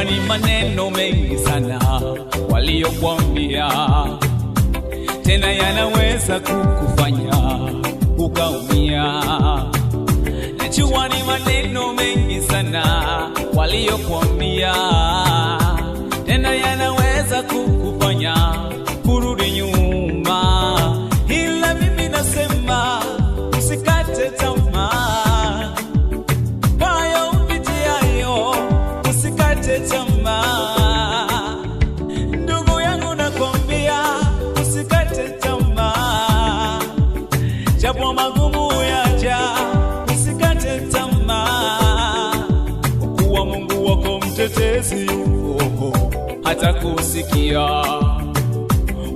Ni maneno mengi sana waliokuambia, tena yanaweza kukufanya ukaumia. Najua ni maneno mengi sana waliokuambia, tena yanaweza kukufanya kurudi nyuma, ila mimi nasema usikate tamaa. Hayo upitiayo usikate tamaa, ndugu yangu nakwambia usikate tamaa, japo magumu yaja usikate tamaa, kwa kuwa Mungu wako mtetezi yupo hata kusikia.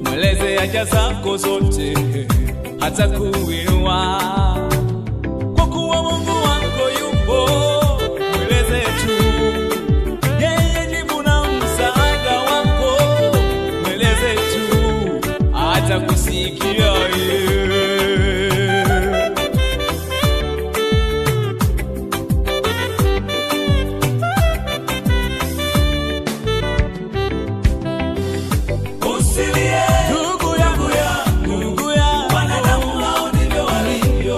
Mweleze haja zako zote hata kuinua, kwa kuwa Mungu wako yupo. Mweleze tu kusikia usilie ndugu yangu, wanadamu hao ndivyo walivyo.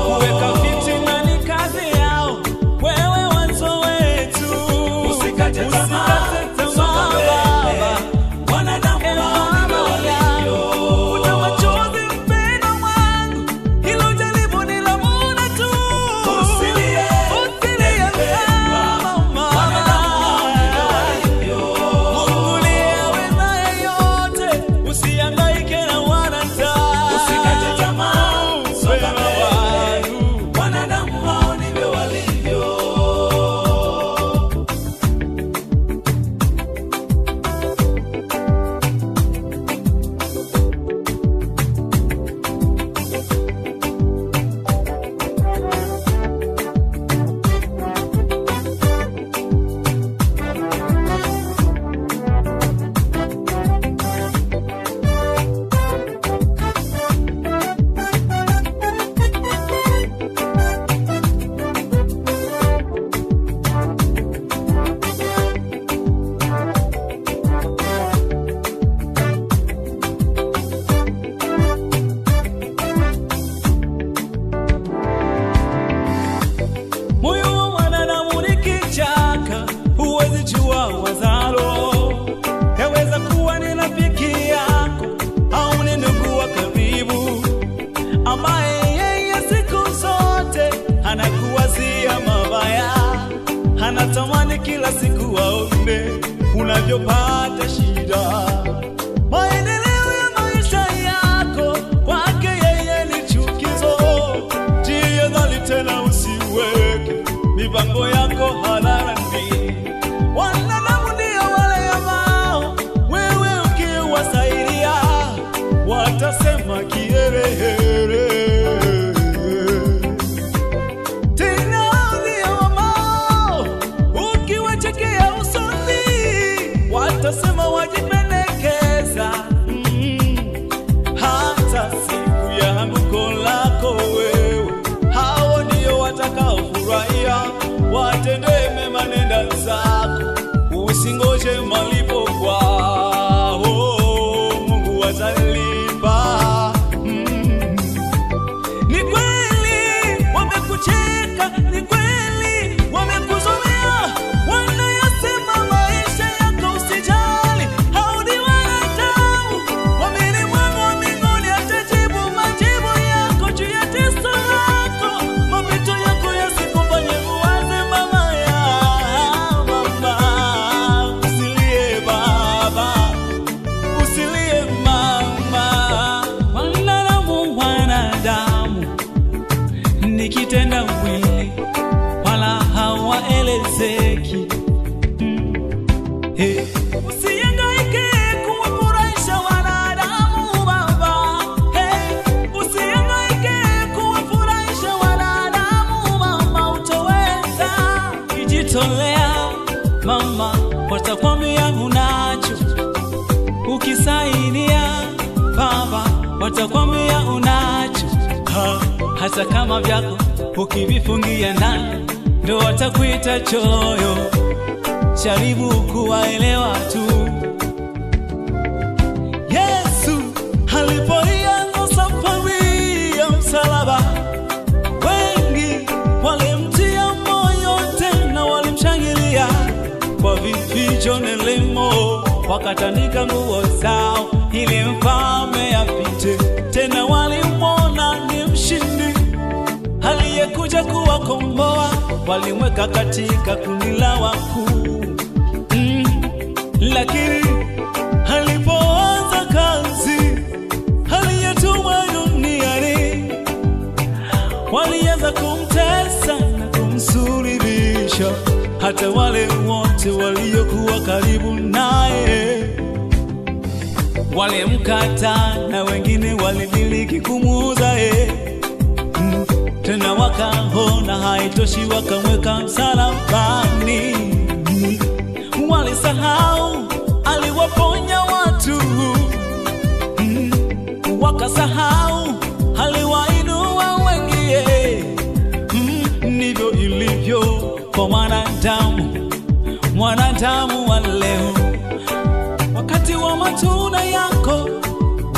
Kuweka fitina ni kazi yao, wewe wanzo wetu. Usikate tamaa baba, wanadamu hao ndivyo walivyo. Yaweza kuwa ni rafiki yako au ni ndugu wa karibu, ambaye yeye siku zote anakuwazia mabaya, anatamani kila siku aone unavyopata shida. Maendeleo ya maisha yako kwake yeye ni chukizo. Jihadhari tena usiweke mipango yako hadharani. Wanadamu ndio wale ambao wewe ukiwasaidia watasema kiherehere. Tena ndio ambao ukiwachekea usoni watasema wajipendekeza. Hata siku ya anguko lako wewe, hao ndio watakaofurahia. Watendee mema, nenda zako, usingoje malipo kwao. Mungu atalipa. Ni kweli wamekucheka, ni kweli wamekuzomea, wanayasema maisha yako usijali. Usihangaike kuwafurahisha wanadamu baba, usihangaike kuwafurahisha wanadamu mama, utoweza. Ukijitolea mama, watakwambia unacho. Ukisaidia baba, watakwambia unacho. Hata kama vyako ukivifungia ndani, ndo watakuita choyo. Jaribu kuwaelewa tu. Yesu alipoianza safari ya msalaba, wengi walimtia moyo, tena walimshangilia kwa vifijo ndelemo, wakatandika nguo zao ili mfalme apite. Tena walimwona ni mshindi aliyekuja kuwakomboa, walimweka katika kundi la wakuu. Lakini alipoanza kazi aliyetumwa duniani, walianza kumtesa na kumsulubisha. Hata wale wote waliokuwa karibu naye walimkata, na wengine walimiliki kumuuza tena wakaona haitoshi, wakamweka msalabani. Walisahau aliwaponya watu, wakasahau aliwainua wengi. Ndivyo ilivyo kwa mwanadamu wa leo. Wakati wa matunda yako,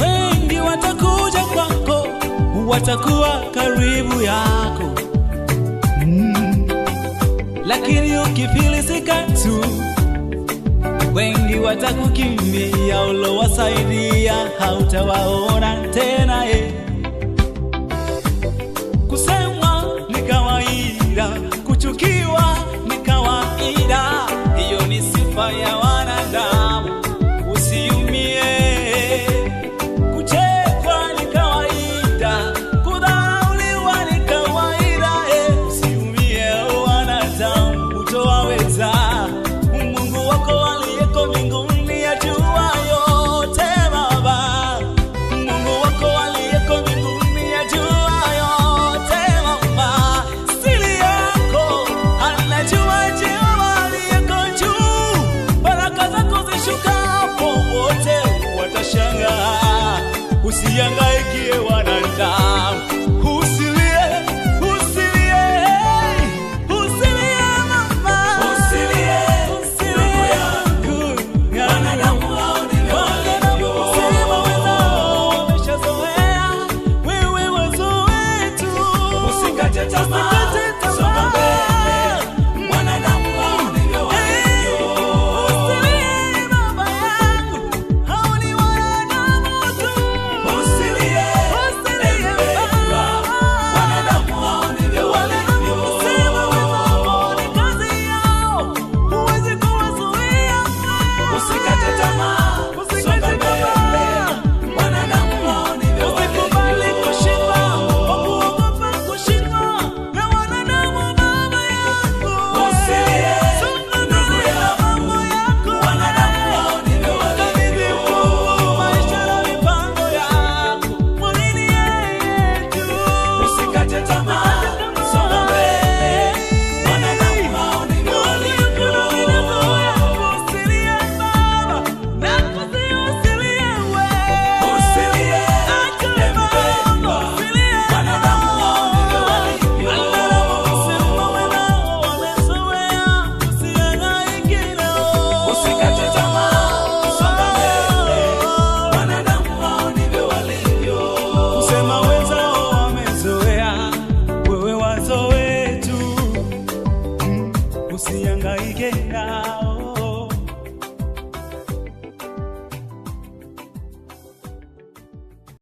wengi watakuja kwako, watakuwa karibu yako. Lakini ukifilisika tu, wengi watakukimbia. Ulowasaidia hautawaona tena. Kusemwa ni kawaida, kuchukiwa ni kawaida. Hiyo ni sifa ya wanadamu, usiumie. Kuchekwa ni kawaida, kudharauliwa ni kawaida. Usiumie wanadamu, utowaweza. Mungu wako aliyeko mbinguni ajua yote baba. Mungu wako aliyeko mbinguni ajua yote mama. Siri yako anajua, Jehova aliyeko juu. Baraka zako zishukapo, wote watashangaa. Usihangaike